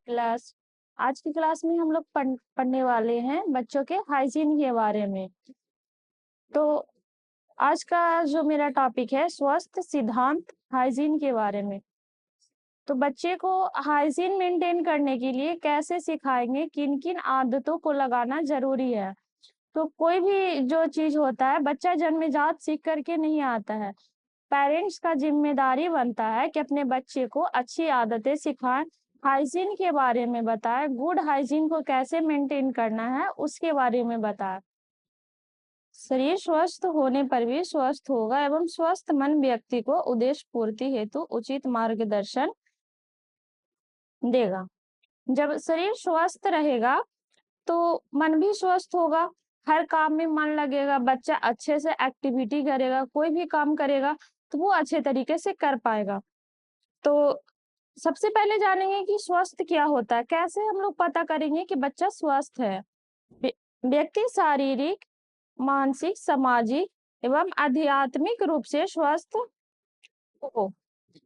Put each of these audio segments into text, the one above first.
Class. आज की class में हम लोग पढ़ने वाले हैं बच्चों के हाइजीन के बारे में। तो आज का जो मेरा टॉपिक है स्वस्थ सिद्धांत हाइजीन के बारे में। तो बच्चे को हाइजीन मेंटेन करने के लिए कैसे सिखाएंगे, किन किन आदतों को लगाना जरूरी है। तो कोई भी जो चीज होता है बच्चा जन्मजात सीख करके नहीं आता है। पेरेंट्स का जिम्मेदारी बनता है कि अपने बच्चे को अच्छी आदतें सिखाएं, हाइजीन के बारे में बताएं, गुड हाइजीन को कैसे मेंटेन करना है उसके बारे में बताएं। शरीर स्वस्थ होने पर भी स्वस्थ होगा एवं स्वस्थ मन व्यक्ति को उद्देश्य पूर्ति हेतु उचित मार्गदर्शन देगा। जब शरीर स्वस्थ रहेगा तो मन भी स्वस्थ होगा, हर काम में मन लगेगा, बच्चा अच्छे से एक्टिविटी करेगा, कोई भी काम करेगा तो वो अच्छे तरीके से कर पाएगा। तो सबसे पहले जानेंगे कि स्वस्थ क्या होता है, कैसे हम लोग पता करेंगे कि बच्चा स्वस्थ है। व्यक्ति शारीरिक, मानसिक, सामाजिक एवं आध्यात्मिक रूप से स्वस्थ हो।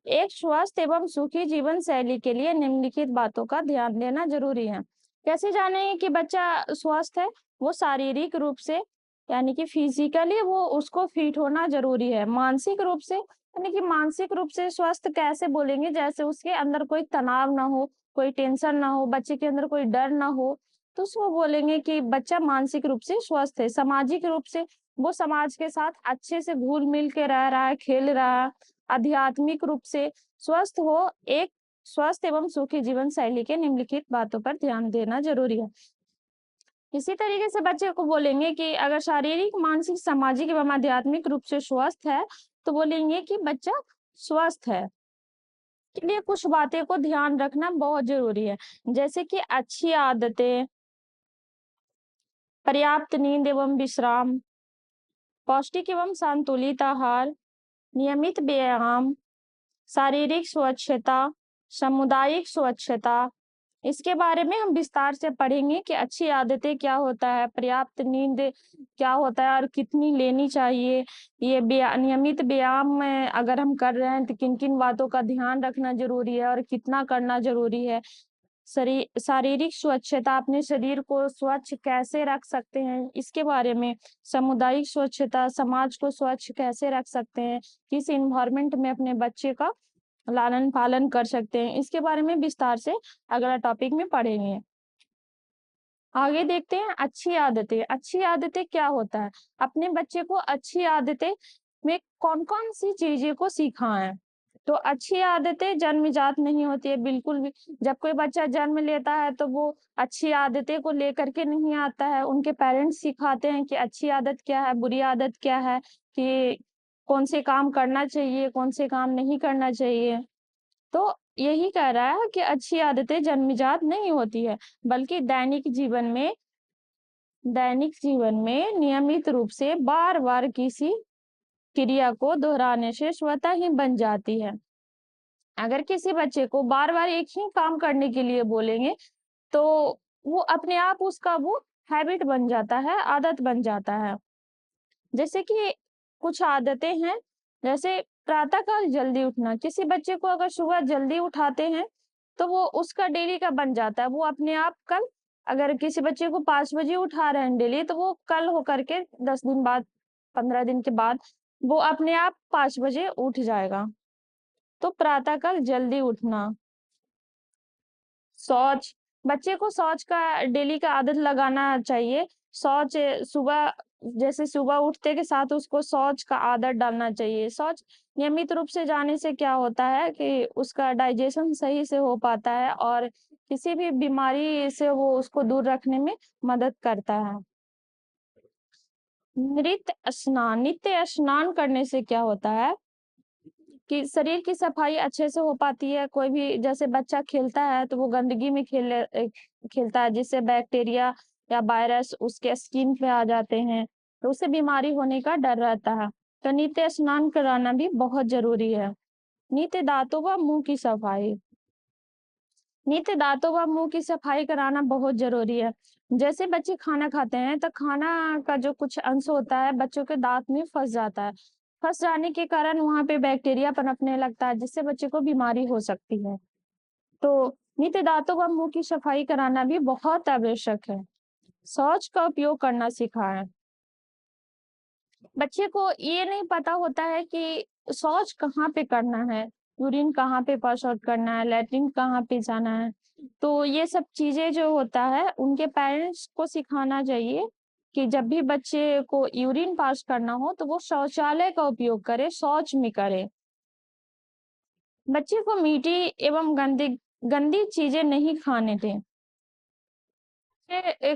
एक स्वस्थ एवं सुखी जीवन शैली के लिए निम्नलिखित बातों का ध्यान देना जरूरी है। कैसे जानेंगे कि बच्चा स्वस्थ है? वो शारीरिक रूप से यानी कि फिजिकली वो उसको फिट होना जरूरी है। मानसिक रूप से यानी कि मानसिक रूप से स्वस्थ कैसे बोलेंगे, जैसे उसके अंदर कोई तनाव ना हो, कोई टेंशन ना हो, बच्चे के अंदर कोई डर ना हो, तो उसको बोलेंगे कि बच्चा मानसिक रूप से स्वस्थ है। सामाजिक रूप से वो समाज के साथ अच्छे से घुल मिल के रह रहा है, खेल रहा है। आध्यात्मिक रूप से स्वस्थ हो, एक स्वस्थ एवं सुखी जीवन शैली के निम्नलिखित बातों पर ध्यान देना जरूरी है। इसी तरीके से बच्चे को बोलेंगे कि अगर शारीरिक, मानसिक, सामाजिक एवं आध्यात्मिक रूप से स्वस्थ है तो बोलेंगे कि बच्चा स्वस्थ है। के लिए कुछ बातें को ध्यान रखना बहुत जरूरी है, जैसे कि अच्छी आदतें, पर्याप्त नींद एवं विश्राम, पौष्टिक एवं संतुलित आहार, नियमित व्यायाम, शारीरिक स्वच्छता, सामुदायिक स्वच्छता। इसके बारे में हम विस्तार से पढ़ेंगे कि अच्छी आदतें क्या होता है, पर्याप्त नींद क्या होता है और कितनी लेनी चाहिए। ये नियमित व्यायाम में अगर हम कर रहे हैं तो किन किन बातों का ध्यान रखना जरूरी है और कितना करना जरूरी है। शारीरिक स्वच्छता, अपने शरीर को स्वच्छ कैसे रख सकते हैं इसके बारे में। सामुदायिक स्वच्छता, समाज को स्वच्छ कैसे रख सकते हैं, किस इन्वायरमेंट में अपने बच्चे का लालन पालन कर सकते हैं, इसके बारे में विस्तार से अगला टॉपिक में पढ़ेंगे। आगे देखते हैं अच्छी आदतें। अच्छी आदतें क्या होता है, अपने बच्चे को अच्छी आदतें में कौन कौन सी चीजें को सिखाएं। तो अच्छी आदतें जन्मजात नहीं होती है बिल्कुल भी। जब कोई बच्चा जन्म लेता है तो वो अच्छी आदतें को लेकर के नहीं आता है, उनके पेरेंट्स सिखाते हैं कि अच्छी आदत क्या है, बुरी आदत क्या है, कि कौन से काम करना चाहिए, कौन से काम नहीं करना चाहिए। तो यही कह रहा है कि अच्छी आदतें जन्मजात नहीं होती है, बल्कि दैनिक जीवन में नियमित रूप से बार बार किसी क्रिया को दोहराने से स्वतः ही बन जाती है। अगर किसी बच्चे को बार बार एक ही काम करने के लिए बोलेंगे तो वो अपने आप उसका वो हैबिट बन जाता है, आदत बन जाता है। जैसे कि कुछ आदतें हैं, जैसे प्रातःकाल जल्दी उठना। किसी बच्चे को अगर सुबह जल्दी उठाते हैं तो वो उसका डेली का बन जाता है। वो अपने आप कल, अगर किसी बच्चे को 5 बजे उठा रहे हैं डेली, तो वो कल होकर के 10 दिन बाद, 15 दिन के बाद वो अपने आप 5 बजे उठ जाएगा। तो प्रातःकाल जल्दी उठना। शौच, बच्चे को शौच का डेली का आदत लगाना चाहिए। शौच सुबह, जैसे सुबह उठते के साथ उसको शौच का आदत डालना चाहिए। शौच नियमित रूप से जाने से क्या होता है कि उसका डाइजेशन सही से हो पाता है और किसी भी बीमारी से वो उसको दूर रखने में मदद करता है। नित्य स्नान करने से क्या होता है कि शरीर की सफाई अच्छे से हो पाती है। कोई भी जैसे बच्चा खेलता है तो वो गंदगी में खेलता है, जिससे बैक्टीरिया या वायरस उसके स्किन पे आ जाते हैं, तो उससे बीमारी होने का डर रहता है। तो नित्य स्नान कराना भी बहुत जरूरी है। नित्य दांतों व मुंह की सफाई, नित्य दांतों व मुंह की सफाई कराना बहुत जरूरी है। जैसे बच्चे खाना खाते हैं तो खाना का जो कुछ अंश होता है बच्चों के दांत में फंस जाता है। फंस जाने के कारण वहां पे बैक्टीरिया पनपने लगता है, जिससे बच्चे को बीमारी हो सकती है। तो नित्य दांतों व मुंह की सफाई कराना भी बहुत आवश्यक है। शौच का उपयोग करना सिखाएं। बच्चे को ये नहीं पता होता है कि शौच कहाँ पे करना है, यूरिन कहाँ पे पास आउट करना है, लैट्रिन कहाँ पे जाना है। तो ये सब चीजें जो होता है उनके पेरेंट्स को सिखाना चाहिए कि जब भी बच्चे को यूरिन पास करना हो तो वो शौचालय का उपयोग करे, शौच में करे। बच्चे को मीठी एवं गंदी गंदी चीजें नहीं खाने दें।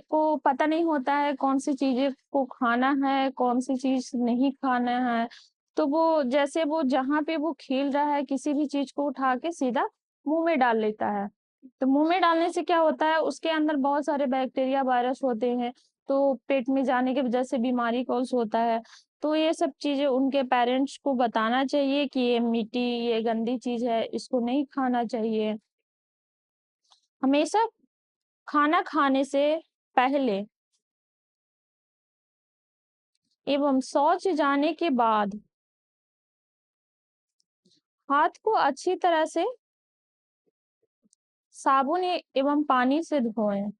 को पता नहीं होता है कौन सी चीजें को खाना है, कौन सी चीज नहीं खाना है। तो वो जैसे वो जहाँ पे वो खेल रहा है किसी भी चीज को उठा के सीधा मुंह में डाल लेता है। तो मुंह में डालने से क्या होता है, उसके अंदर बहुत सारे बैक्टीरिया वायरस होते हैं, तो पेट में जाने की वजह से बीमारी कॉज होता है। तो ये सब चीजें उनके पेरेंट्स को बताना चाहिए कि ये मीठी, ये गंदी चीज है, इसको नहीं खाना चाहिए। हमेशा खाना खाने से पहले एवं शौच जाने के बाद हाथ को अच्छी तरह से साबुन एवं पानी से धोएं।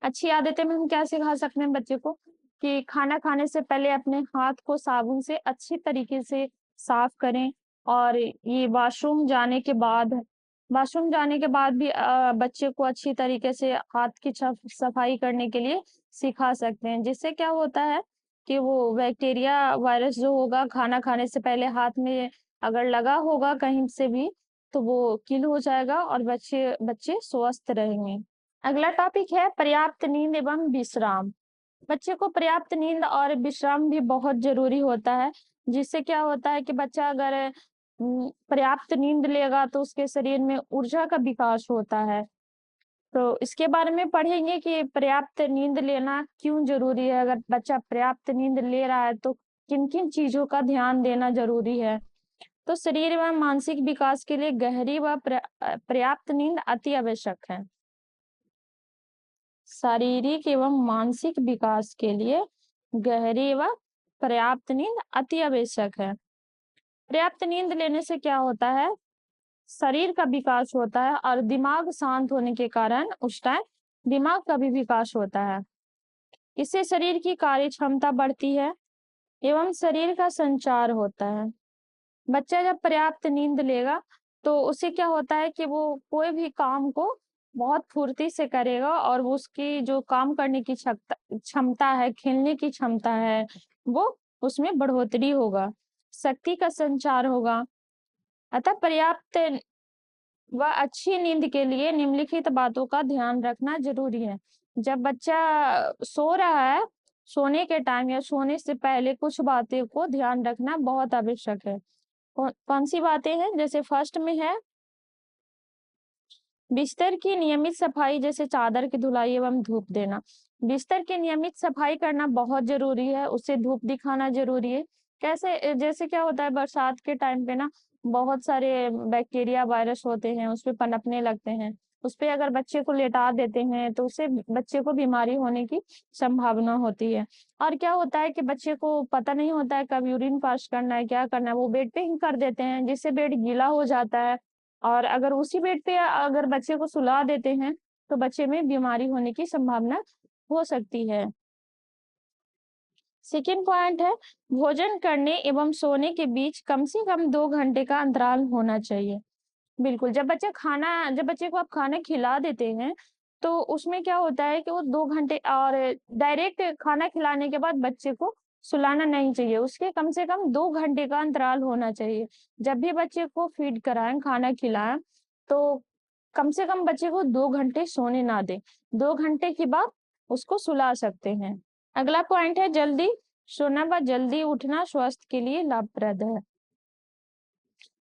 अच्छी आदतें में हम क्या सिखा सकते हैं बच्चे को कि खाना खाने से पहले अपने हाथ को साबुन से अच्छी तरीके से साफ करें। और ये वॉशरूम जाने के बाद भी बच्चे को अच्छी तरीके से हाथ की सफाई करने के लिए सिखा सकते हैं, जिससे क्या होता है कि वो बैक्टीरिया वायरस जो होगा खाना खाने से पहले हाथ में अगर लगा होगा कहीं से भी तो वो किल हो जाएगा और बच्चे बच्चे स्वस्थ रहेंगे। अगला टॉपिक है पर्याप्त नींद एवं विश्राम। बच्चे को पर्याप्त नींद और विश्राम भी बहुत जरूरी होता है, जिससे क्या होता है कि बच्चा अगर पर्याप्त नींद लेगा तो उसके शरीर में ऊर्जा का विकास होता है। तो इसके बारे में पढ़ेंगे कि पर्याप्त नींद लेना क्यों जरूरी है। अगर बच्चा पर्याप्त नींद ले रहा है तो किन किन चीजों का ध्यान देना जरूरी है। तो शरीर व मानसिक विकास के लिए गहरी व पर्याप्त नींद अति आवश्यक है। शारीरिक एवं मानसिक विकास के लिए गहरी व पर्याप्त नींद अति आवश्यक है। पर्याप्त नींद लेने से क्या होता है, शरीर का विकास होता है और दिमाग शांत होने के कारण उस टाइम दिमाग का भी विकास होता है। इससे शरीर की कार्य क्षमता बढ़ती है एवं शरीर का संचार होता है। बच्चा जब पर्याप्त नींद लेगा तो उससे क्या होता है कि वो कोई भी काम को बहुत फुर्ती से करेगा और वो उसकी जो काम करने की क्षमता है, खेलने की क्षमता है, वो उसमें बढ़ोतरी होगा, शक्ति का संचार होगा। अतः पर्याप्त व अच्छी नींद के लिए निम्नलिखित बातों का ध्यान रखना जरूरी है। जब बच्चा सो रहा है, सोने के टाइम या सोने से पहले कुछ बातें को ध्यान रखना बहुत आवश्यक है। कौन सी बातें हैं, जैसे फर्स्ट में है बिस्तर की नियमित सफाई, जैसे चादर की धुलाई एवं धूप देना। बिस्तर की नियमित सफाई करना बहुत जरूरी है, उसे धूप दिखाना जरूरी है। कैसे, जैसे क्या होता है बरसात के टाइम पे ना बहुत सारे बैक्टीरिया वायरस होते हैं, उस पे पनपने लगते हैं। उस पे अगर बच्चे को लेटा देते हैं तो उससे बच्चे को बीमारी होने की संभावना होती है। और क्या होता है कि बच्चे को पता नहीं होता है कब यूरिन पास करना है, क्या करना है, वो बेड पे ही कर देते हैं जिससे बेड गीला हो जाता है। और अगर उसी बेड पे अगर बच्चे को सुला देते हैं तो बच्चे में बीमारी होने की संभावना हो सकती है। सेकेंड पॉइंट है भोजन करने एवं सोने के बीच कम से कम 2 घंटे का अंतराल होना चाहिए। बिल्कुल, जब बच्चे को आप खाना खिला देते हैं तो उसमें क्या होता है कि वो 2 घंटे और डायरेक्ट खाना खिलाने के बाद बच्चे को सुलाना नहीं चाहिए, उसके कम से कम 2 घंटे का अंतराल होना चाहिए। जब भी बच्चे को फीड कराएं, खाना खिलाएं, तो कम से कम बच्चे को 2 घंटे सोने ना दें। 2 घंटे के बाद उसको सुला सकते हैं। अगला पॉइंट है जल्दी सोना व जल्दी उठना स्वास्थ्य के लिए लाभप्रद है।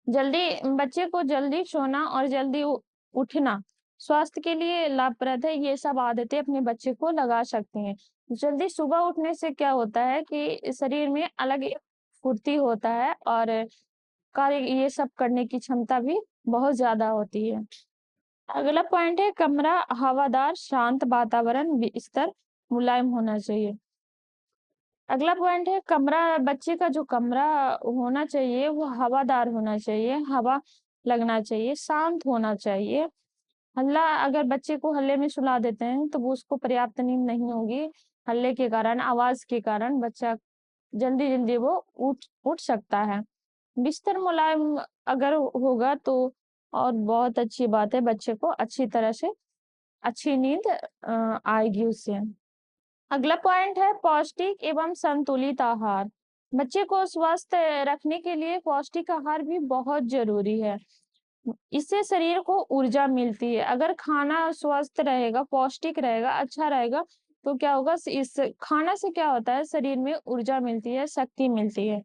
बच्चे को जल्दी सोना और जल्दी उठना स्वास्थ्य के लिए लाभप्रद है। ये सब आदतें अपने बच्चे को लगा सकते हैं। जल्दी सुबह उठने से क्या होता है कि शरीर में अलग एक फुर्ती होता है और कार्य ये सब करने की क्षमता भी बहुत ज्यादा होती है। अगला पॉइंट है कमरा हवादार, शांत वातावरण, बिस्तर मुलायम होना चाहिए। अगला पॉइंट है कमरा, बच्चे का जो कमरा होना चाहिए वो हवादार होना चाहिए। हवा लगना चाहिए, शांत होना चाहिए। हल्ला अगर बच्चे को हल्ले में सुला देते हैं, तो वो उसको पर्याप्त नींद नहीं होगी। हल्ले के कारण, आवाज़ के कारण बच्चा जल्दी-जल्दी वो उठ उठ सकता है। बिस्तर मुलायम अगर होगा तो और बहुत अच्छी बात है, बच्चे को अच्छी तरह से अच्छी नींद आएगी उससे। अगला पॉइंट है पौष्टिक एवं संतुलित आहार। बच्चे को स्वस्थ रखने के लिए पौष्टिक आहार भी बहुत ज़रूरी है। इससे शरीर को ऊर्जा मिलती है। अगर खाना स्वस्थ रहेगा, पौष्टिक रहेगा, अच्छा रहेगा, तो क्या होगा इस खाना से क्या होता है शरीर में ऊर्जा मिलती है, शक्ति मिलती है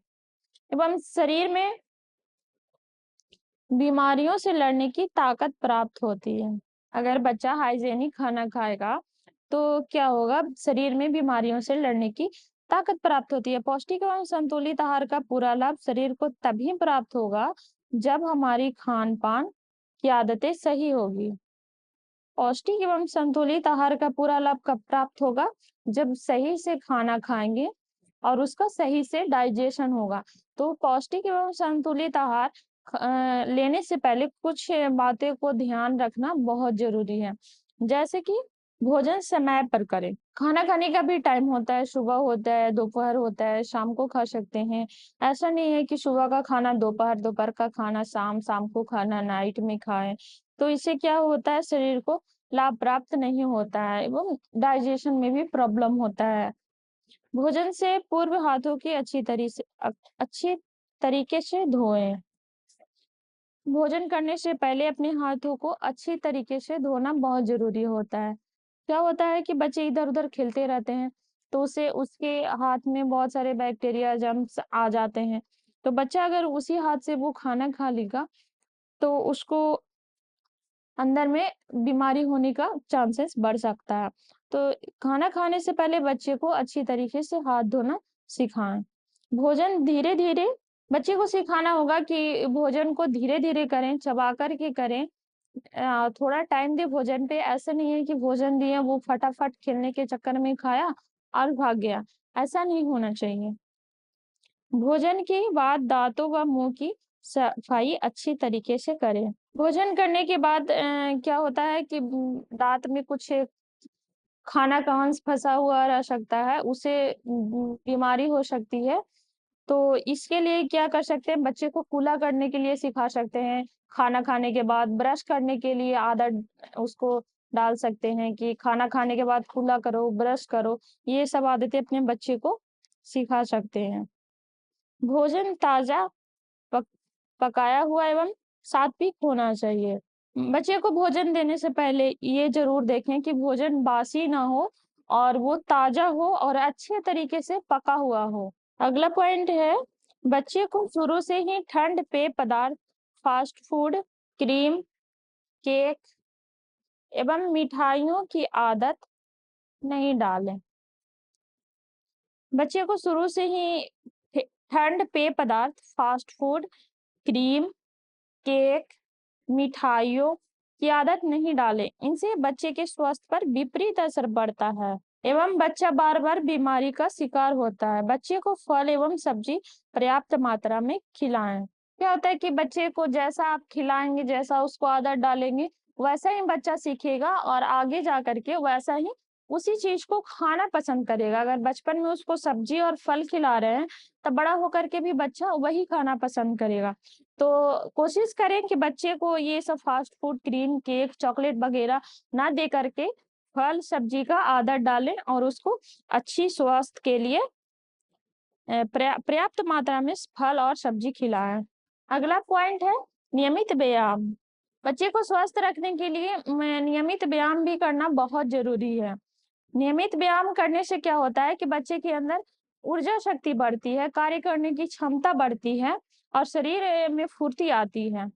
एवं शरीर में बीमारियों से लड़ने की ताकत प्राप्त होती है। अगर बच्चा हाइजीनिक खाना खाएगा, तो क्या होगा शरीर में बीमारियों से लड़ने की ताकत प्राप्त होती है। पौष्टिक एवं संतुलित आहार का पूरा लाभ शरीर को तभी प्राप्त होगा, जब हमारी खान-पान की आदतें सही होगी। पौष्टिक एवं संतुलित आहार का पूरा लाभ कब प्राप्त होगा? जब सही से खाना खाएँगे और उसका सही से डाइजेशन होगा। तो पौष्टिक एवं संतुलित आहार लेने से पहले कुछ बातें को ध्यान रखना बहुत ज़रूरी है। जैसे कि भोजन समय पर करें। खाना खाने का भी टाइम होता है, सुबह होता है, दोपहर होता है, शाम को खा सकते हैं। ऐसा नहीं है कि सुबह का खाना दोपहर, दोपहर का खाना शाम, शाम को खाना नाइट में खाएँ। तो इससे क्या होता है शरीर को लाभ प्राप्त नहीं होता है एवं डाइजेशन में भी प्रॉब्लम होता है। भोजन से पूर्व हाथों की अच्छी तरीके से धोएँ। भोजन करने से पहले अपने हाथों को अच्छी तरीके से धोना बहुत ज़रूरी होता है। क्या होता है कि बच्चे इधर-उधर खेलते रहते हैं, तो उससे उसके हाथ में बहुत सारे बैक्टीरिया, जर्म्स आ जाते हैं। तो बच्चा अगर उसी हाथ से वो खाना खा लेगा, तो उसको अंदर में बीमारी होने का चांसेस बढ़ सकता है। तो खाना खाने से पहले बच्चे को अच्छी तरीके से हाथ धोना सिखाएँ। भोजन धीरे-धीरे बच्चे को सिखाना होगा कि भोजन को धीरे-धीरे करें, चबा कर के करें। थोड़ा टाइम दें भोजन पे, ऐसा नहीं है कि भोजन दिए वो फटाफट खेलने के चक्कर में खाया और भाग गया, ऐसा नहीं होना चाहिए। भोजन के बाद दाँतों व मुँह की सफाई अच्छी तरीके से करें। भोजन करने के बाद क्या होता है कि दाँत में कुछ खाना का अंश फँसा हुआ रह सकता है, उससे बीमारी हो सकती है। तो इसके लिए क्या कर सकते हैं, बच्चे को कुल्ला करने के लिए सिखा सकते हैं। खाना खाने के बाद ब्रश करने के लिए आदत उसको डाल सकते हैं कि खाना खाने के बाद कुल्ला करो, ब्रश करो। ये सब आदतें अपने बच्चे को सिखा सकते हैं। भोजन ताज़ा पक पकाया हुआ एवं सात्विक होना चाहिए। बच्चे को भोजन देने से पहले ये ज़रूर देखें कि भोजन बासी ना हो और वो ताज़ा हो और अच्छे तरीके से पका हुआ हो। अगला पॉइंट है, बच्चे को शुरू से ही ठंड पेय पदार्थ, फ़ास्ट फूड, क्रीम, केक एवं मिठाइयों की आदत नहीं डालें। बच्चे को शुरू से ही ठंड पेय पदार्थ, फ़ास्ट फूड, क्रीम, केक, मिठाइयों की आदत नहीं डालें। इनसे बच्चे के स्वास्थ्य पर विपरीत असर पड़ता है एवं बच्चा बार-बार बीमारी का शिकार होता है। बच्चे को फल एवं सब्जी पर्याप्त मात्रा में खिलाएँ। क्या होता है कि बच्चे को जैसा आप खिलाएँगे, जैसा उसको आदत डालेंगे, वैसा ही बच्चा सीखेगा और आगे जा कर के वैसा ही उसी चीज़ को खाना पसंद करेगा। अगर बचपन में उसको सब्जी और फल खिला रहे हैं, तब बड़ा होकर के भी बच्चा वही खाना पसंद करेगा। तो कोशिश करें कि बच्चे को ये सब fast food, cream, cake, chocolate वगैरह ना दे कर के फल, सब्जी का आदत डालें और उसको अच्छी स्वास्थ्य के लिए पर्याप्त मात्रा में फल और सब्जी खिलाएँ। अगला पॉइंट है नियमित व्यायाम। बच्चे को स्वस्थ रखने के लिए नियमित व्यायाम भी करना बहुत ज़रूरी है। नियमित व्यायाम करने से क्या होता है कि बच्चे के अंदर ऊर्जा शक्ति बढ़ती है, कार्य करने की क्षमता बढ़ती है और शरीर में फुर्ती आती है।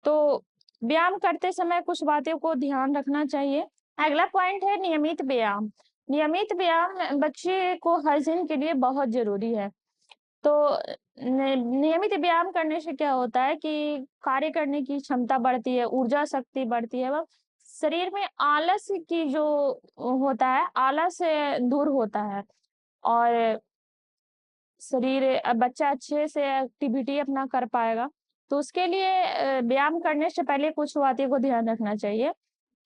तो व्यायाम करते समय कुछ बातों को ध्यान रखना चाहिए। अगला पॉइंट है नियमित व्यायाम। नियमित व्यायाम बच्चे को हाइजीन के लिए बहुत ज़रूरी है। तो नियमित व्यायाम करने से क्या होता है कि कार्य करने की क्षमता बढ़ती है, ऊर्जा शक्ति बढ़ती है एवं शरीर में आलस की जो होता है, आलस दूर होता है और बच्चा अच्छे से एक्टिविटी अपना कर पाएगा। तो उसके लिए व्यायाम करने से पहले कुछ बातों को ध्यान रखना चाहिए।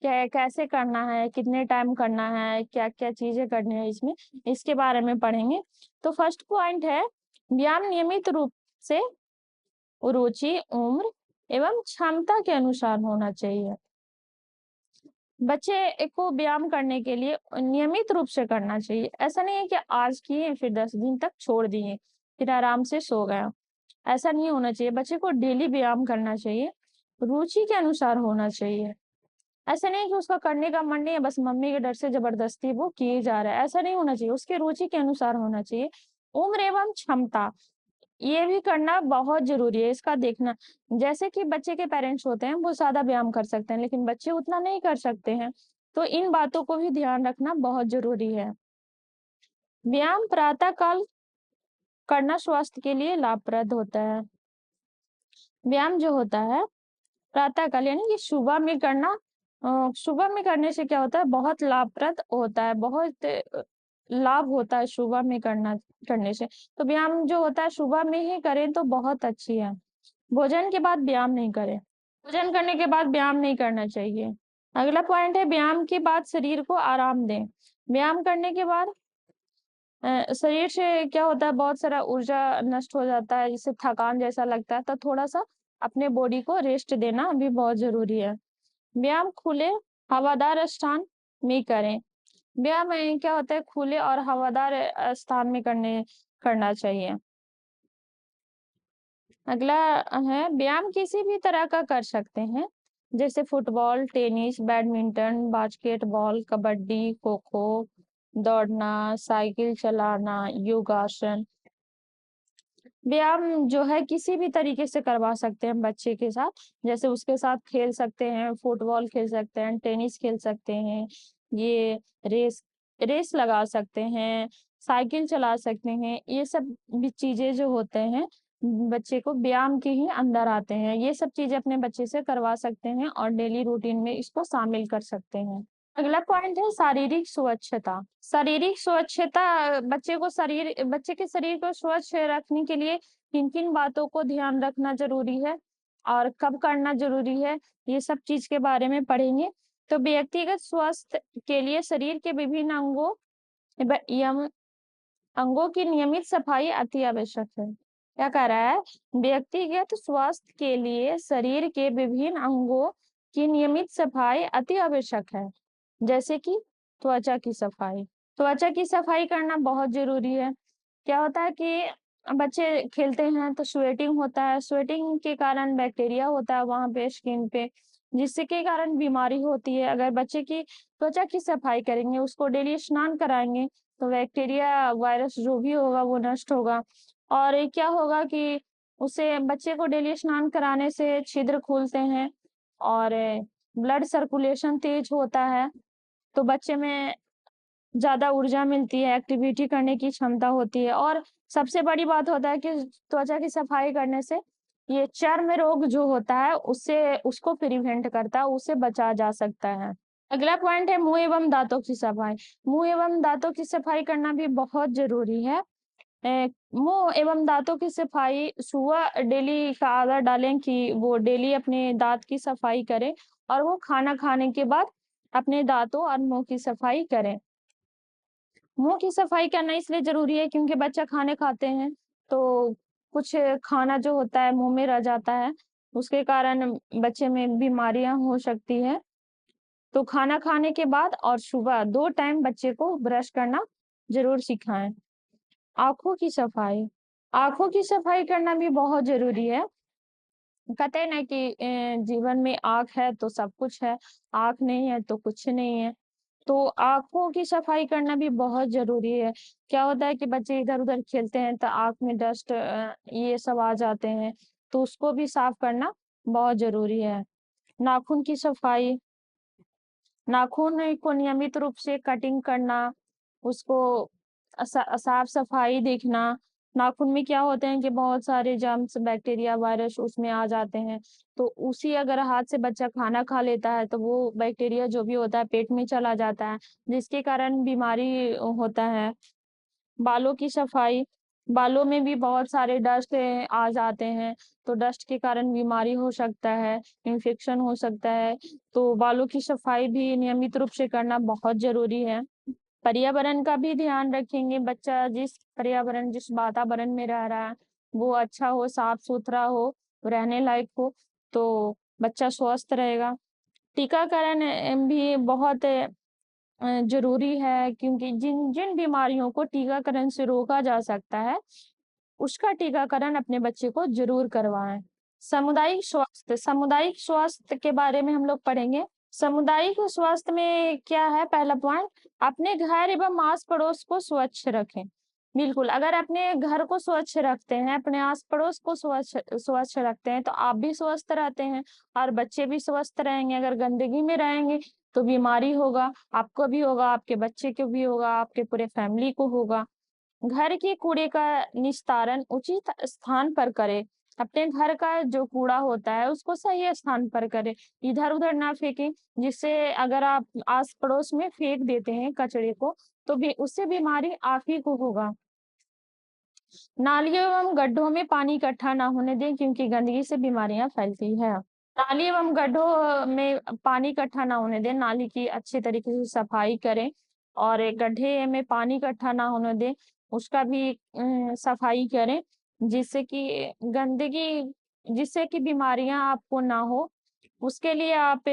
कैसे करना है, कितने टाइम करना है, क्या-क्या चीज़ें करनी है इसमें, इसके बारे में पढ़ेंगे। तो फर्स्ट पॉइंट है, व्यायाम नियमित रूप से रुचि, उम्र एवं क्षमता के अनुसार होना चाहिए। बच्चे को व्यायाम करने के लिए नियमित रूप से करना चाहिए। ऐसा नहीं है कि आज किए फिर 10 दिन तक छोड़ दिए, फिर आराम से सो गए। ऐसा नहीं होना चाहिए, बच्चे को डेली व्यायाम करना चाहिए, रुचि के अनुसार होना चाहिए। ऐसा नहीं कि उसका करने का मन नहीं है, बस मम्मी के डर से ज़बरदस्ती वो किए जा रहा है, ऐसा नहीं होना चाहिए, उसकी रुचि के अनुसार होना चाहिए। उम्र एवं क्षमता, ये भी करना बहुत ज़रूरी है, इसका देखना। जैसे कि बच्चे के पेरेंट्स होते हैं, वो ज़्यादा व्यायाम कर सकते हैं, लेकिन बच्चे उतना नहीं कर सकते हैं, तो इन बातों को भी ध्यान रखना बहुत ज़रूरी है। व्यायाम प्रातः काल करना स्वास्थ्य के लिए लाभप्रद होता है। व्यायाम जो होता है प्रातः काल यानी कि सुबह में करना, सुबह में करने से क्या होता है, बहुत लाभप्रद होता है, बहुत लाभ होता है सुबह में करने से। तो व्यायाम जो होता है सुबह में ही करें तो बहुत अच्छी है। भोजन के बाद व्यायाम नहीं करें। भोजन करने के बाद व्यायाम नहीं करना चाहिए। अगला पॉइंट है, व्यायाम के बाद शरीर को आराम दें। व्यायाम करने के बाद शरीर से क्या होता है, बहुत सारा ऊर्जा नष्ट हो जाता है, जिससे थकान जैसा लगता है, तो थोड़ा-सा अपने बॉडी को रेस्ट देना भी बहुत ज़रूरी है। व्यायाम खुले हवादार स्थान में करें। व्यायाम में क्या होता है, खुले और हवादार स्थान में करना चाहिए। अगला है, व्यायाम किसी भी तरह का कर सकते हैं, जैसे football, tennis, badminton, basketball, kabaddi, kho-kho, दौड़ना, साइकिल चलाना, योगासन। व्यायाम जो है किसी भी तरीके से करवा सकते हैं बच्चे के साथ, जैसे उसके साथ खेल सकते हैं, फुटबॉल खेल सकते हैं, टेनिस खेल सकते हैं, ये रेस रेस लगा सकते हैं, साइकिल चला सकते हैं, ये सब भी चीज़ें जो होते हैं, बच्चे को व्यायाम के ही अंदर आते हैं। ये सब चीज़ें अपने बच्चे से करवा सकते हैं और डेली रूटीन में इसको शामिल कर सकते हैं। अगला पॉइंट है शारीरिक स्वच्छता। शारीरिक स्वच्छता, बच्चे के शरीर को स्वच्छ रखने के लिए किन-किन बातों को ध्यान रखना ज़रूरी है और कब करना ज़रूरी है, ये सब चीज़ के बारे में पढ़ेंगे। तो व्यक्तिगत स्वास्थ्य के लिए शरीर के विभिन्न अंगों की नियमित सफाई अति आवश्यक है। क्या कह रहा है? व्यक्तिगत स्वास्थ्य के लिए शरीर के विभिन्न अंगों की नियमित सफाई अति आवश्यक है। जैसे कि त्वचा की सफाई। त्वचा की सफाई करना बहुत ज़रूरी है। क्या होता है कि बच्चे खेलते हैं तो स्वेटिंग होता है, स्वेटिंग के कारण बैक्टीरिया होता है वहाँ पे स्किन पे, जिससे के कारण बीमारी होती है। अगर बच्चे की त्वचा की सफाई करेंगे, उसको डेली स्नान कराएँगे, तो बैक्टीरिया, वायरस जो भी होगा वो नष्ट होगा। और ये क्या होगा कि उससे बच्चे को डेली स्नान कराने से छिद्र खुलते हैं और ब्लड सर्कुलेशन तेज होता है, तो बच्चे में ज़्यादा ऊर्जा मिलती है, एक्टिविटी करने की क्षमता होती है और सबसे बड़ी बात होता है कि त्वचा की सफाई करने से ये चर्म रोग जो होता है उससे उसको प्रिवेंट करता है, उससे बचा जा सकता है। अगला पॉइंट है मुँह एवं दाँतों की सफाई। मुँह एवं दाँतों की सफाई करना भी बहुत ज़रूरी है। मुँह एवं दाँतों की सफाई सुबह डेली का आदत डालें कि वो डेली अपने दाँत की सफाई करें और वो खाना खाने के बाद अपने दाँतों और मुँह की सफाई करें। मुँह की सफाई करना इसलिए ज़रूरी है क्योंकि बच्चा खाने खाते हैं, तो कुछ खाना जो होता है मुँह में रह जाता है, उसके कारण बच्चे में बीमारियाँ हो सकती हैं। तो खाना खाने के बाद और सुबह 2 टाइम बच्चे को ब्रश करना ज़रूर सिखाएँ। आँखों की सफाई, आँखों की सफाई करना भी बहुत ज़रूरी है। कहते हैं ना कि जीवन में आँख है तो सब कुछ है, आँख नहीं है तो कुछ नहीं है। तो आँखों की सफाई करना भी बहुत ज़रूरी है। क्या होता है कि बच्चे इधर-उधर खेलते हैं तो आँख में डस्ट ये सब आ जाते हैं, तो उसको भी साफ करना बहुत ज़रूरी है। नाखून की सफाई, नाखून को नियमित रूप से कटिंग करना, उसको साफ-सफाई देखना। नाखून में क्या होते हैं कि बहुत सारे जर्म्स, बैक्टीरिया, वायरस उसमें आ जाते हैं। तो उसी अगर हाथ से बच्चा खाना खा लेता है, तो वो बैक्टीरिया जो भी होता है पेट में चला जाता है, जिसके कारण बीमारी होता है। बालों की सफाई, बालों में भी बहुत सारे डस्ट आ जाते हैं, तो डस्ट के कारण बीमारी हो सकता है, इन्फेक्शन हो सकता है। तो बालों की सफाई भी नियमित रूप से करना बहुत ज़रूरी है। पर्यावरण का भी ध्यान रखेंगे, बच्चा जिस वातावरण में रह रहा है, वो अच्छा हो, साफ-सुथरा हो, रहने लायक हो, तो बच्चा स्वस्थ रहेगा। टीकाकरण भी बहुत ज़रूरी है, क्योंकि जिन जिन बीमारियों को टीकाकरण से रोका जा सकता है, उसका टीकाकरण अपने बच्चे को ज़रूर करवाएँ। सामुदायिक स्वास्थ्य के बारे में हम लोग पढ़ेंगे। सामुदायिक स्वास्थ्य में क्या है, पहला पॉइंट, अपने घर एवं आस-पड़ोस को स्वच्छ रखें। बिल्कुल, अगर अपने घर को स्वच्छ रखते हैं, अपने आस-पड़ोस को स्वच्छ रखते हैं, तो आप भी स्वस्थ रहते हैं और बच्चे भी स्वस्थ रहेंगे। अगर गंदगी में रहेंगे, तो बीमारी होगा, आपको भी होगा, आपके बच्चे को भी होगा, आपके पूरे फैमिली को होगा। घर के कूड़े का निस्तारण उचित स्थान पर करें। अपने घर का जो कूड़ा होता है उसको सही स्थान पर करें, इधर-उधर ना फेंकें, जिससे अगर आप आस-पड़ोस में फेंक देते हैं कचरे को, तो भी उससे बीमारी आप ही को होगा। नालियों एवं गड्ढों में पानी इकट्ठा ना होने दें, क्योंकि गंदगी से बीमारियां फैलती है। नाली एवं गड्ढों में पानी इकट्ठा ना होने दें, नाली की अच्छे तरीके से सफाई करें और एक गड्ढे में पानी इकट्ठा ना होने दें, उसका भी सफाई करें, जिससे कि गंदगी जिससे कि बीमारियां आपको ना हो। उसके लिए आप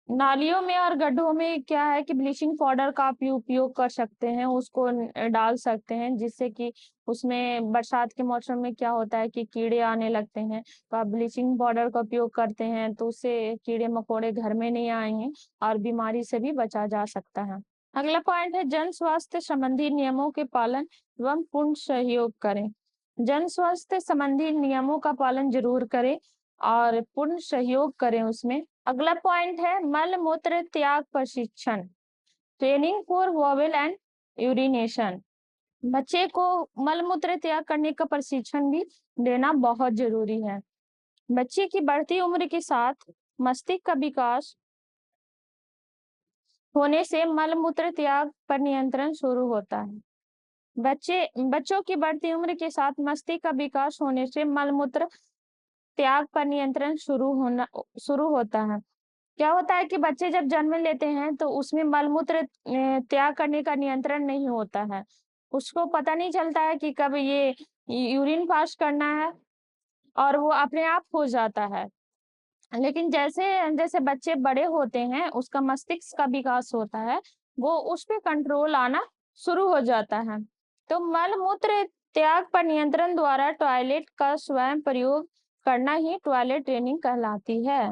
नालियों में और गड्ढों में क्या है कि ब्लीचिंग पाउडर का आप उपयोग कर सकते हैं, उसको डाल सकते हैं, जिससे कि उसमें बरसात के मौसम में क्या होता है कि कीड़े आने लगते हैं, तो आप ब्लीचिंग पाउडर का उपयोग करते हैं, तो उससे कीड़े-मकोड़े घर में नहीं आएँगे और बीमारी से भी बचा जा सकता है। अगला पॉइंट है, जन स्वास्थ्य संबंधी नियमों के पालन एवं पूर्ण सहयोग करें। जन स्वास्थ्य संबंधी नियमों का पालन ज़रूर करें और पूर्ण सहयोग करें उसमें। अगला पॉइंट है, मल-मूत्र त्याग प्रशिक्षण, training for vowel and urination. बच्चे को मल-मूत्र त्याग करने का प्रशिक्षण भी देना बहुत ज़रूरी है। बच्चे की बढ़ती उम्र के साथ मस्तिष्क का विकास होने से मल-मूत्र त्याग पर नियंत्रण शुरू होता है। बच्चों की बढ़ती उम्र के साथ मस्तिष्क का विकास होने से मल-मूत्र त्याग पर नियंत्रण शुरू होता है। क्या होता है कि बच्चे जब जन्म लेते हैं तो उसमें मल-मूत्र त्याग करने का नियंत्रण नहीं होता है। उसको पता नहीं चलता है कि कब ये यूरिन पास करना है और वो अपने आप हो जाता है। लेकिन जैसे-जैसे बच्चे बड़े होते हैं, उसका मस्तिष्क का विकास होता है, वो उस पे कंट्रोल आना शुरू हो जाता है। तो मल-मूत्र त्याग पर नियंत्रण द्वारा टॉयलेट का स्वयं प्रयोग करना ही टॉयलेट ट्रेनिंग कहलाती है।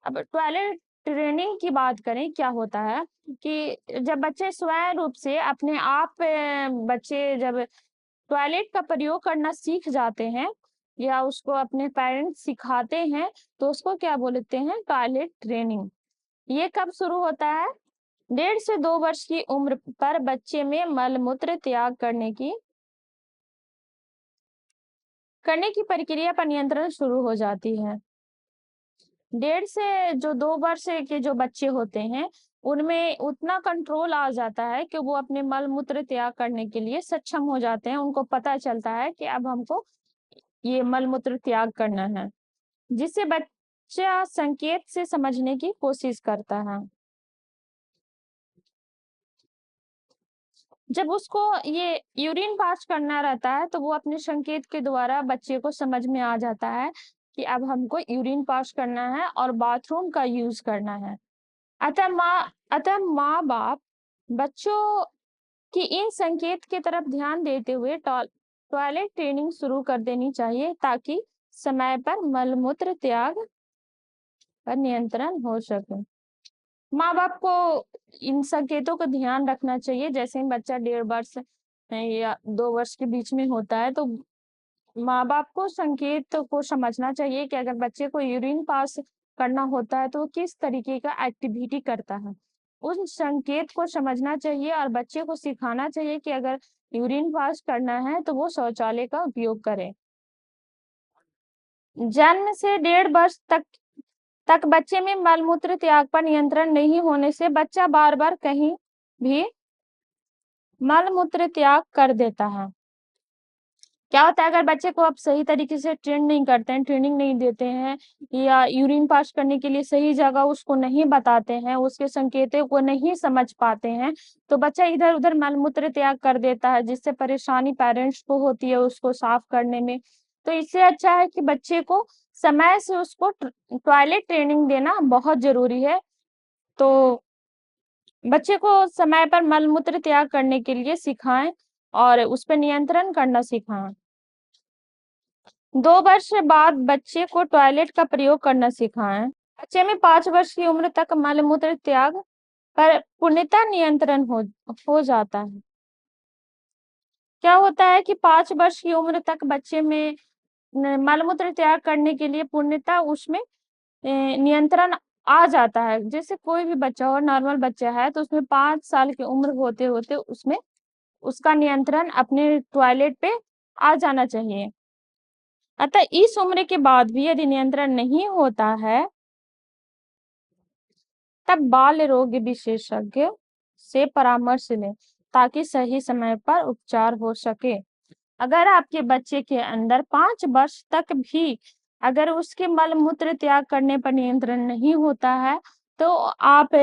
अब टॉयलेट ट्रेनिंग की बात करें, क्या होता है कि जब बच्चे स्वयं रूप से अपने आप बच्चे जब टॉयलेट का प्रयोग करना सीख जाते हैं या उसको अपने पेरेंट्स सिखाते हैं, तो उसको क्या बोलते हैं, टॉयलेट ट्रेनिंग। ये कब शुरू होता है? 1.5 से 2 वर्ष की उम्र पर बच्चे में मल-मूत्र त्याग करने की प्रक्रिया पर नियंत्रण शुरू हो जाती है। 1.5 से 2 वर्ष के जो बच्चे होते हैं, उनमें उतना कंट्रोल आ जाता है कि वो अपने मल-मूत्र त्याग करने के लिए सक्षम हो जाते हैं। उनको पता चलता है कि अब हमको ये मल-मूत्र त्याग करना है, जिससे बच्चा संकेत से समझने की कोशिश करता है। जब उसको ये यूरिन पास करना रहता है, तो वो अपने संकेत के द्वारा बच्चे को समझ में आ जाता है कि अब हमको यूरिन पास करना है और बाथरूम का यूज़ करना है। अतः माँ-बाप बच्चों की इन संकेत की तरफ ध्यान देते हुए टॉयलेट ट्रेनिंग शुरू कर देनी चाहिए, ताकि समय पर मल-मूत्र त्याग पर नियंत्रण हो सके। माँ-बाप को इन संकेतों का ध्यान रखना चाहिए। जैसे ही बच्चा 1.5 वर्ष या 2 वर्ष के बीच में होता है, तो माँ-बाप को संकेत को समझना चाहिए कि अगर बच्चे को यूरिन पास करना होता है, तो वो किस तरीके का एक्टिविटी करता है। उन संकेत को समझना चाहिए और बच्चे को सिखाना चाहिए कि अगर यूरिन पास करना है, तो वो शौचालय का उपयोग करे। जन्म से 1.5 वर्ष तक बच्चे में मल-मूत्र त्याग पर नियंत्रण नहीं होने से बच्चा बार-बार कहीं भी मल-मूत्र त्याग कर देता है। क्या होता है अगर बच्चे को आप सही तरीके से ट्रेन नहीं करते हैं, ट्रेनिंग नहीं देते हैं या यूरिन पास करने के लिए सही जगह उसको नहीं बताते हैं, उसके संकेतों को नहीं समझ पाते हैं, तो बच्चा इधर-उधर मल-मूत्र त्याग कर देता है, जिससे परेशानी पेरेंट्स को होती है उसको साफ करने में। तो इससे अच्छा है कि बच्चे को समय से उसको टॉयलेट ट्रेनिंग देना बहुत ज़रूरी है। तो बच्चे को समय पर मल-मूत्र त्याग करने के लिए सिखाएँ और उस पे नियंत्रण करना सिखाएँ। 2 वर्ष बाद बच्चे को टॉयलेट का प्रयोग करना सिखाएं। बच्चे में 5 वर्ष की उम्र तक मल-मूत्र त्याग पर पूर्णतः नियंत्रण हो जाता है। क्या होता है कि 5 वर्ष की उम्र तक बच्चे में मल-मूत्र त्याग करने के लिए पूर्णतः उसमें नियंत्रण आ जाता है। जैसे कोई भी बच्चा हो, नॉर्मल बच्चा है तो उसमें 5 साल की उम्र होते-होते उसमें उसका नियंत्रण अपने टॉयलेट पे आ जाना चाहिए। अतः इस उम्र के बाद भी यदि नियंत्रण नहीं होता है, तब बाल रोग विशेषज्ञ से परामर्श लें ताकि सही समय पर उपचार हो सके। अगर आपके बच्चे के अंदर 5 वर्ष तक भी अगर उसके मल मूत्र त्याग करने पर नियंत्रण नहीं होता है, तो आप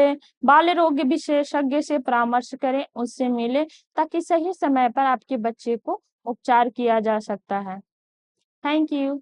बाल रोग विशेषज्ञ से परामर्श करें, उससे मिलें ताकि सही समय पर आपके बच्चे को उपचार किया जा सकता है। Thank you.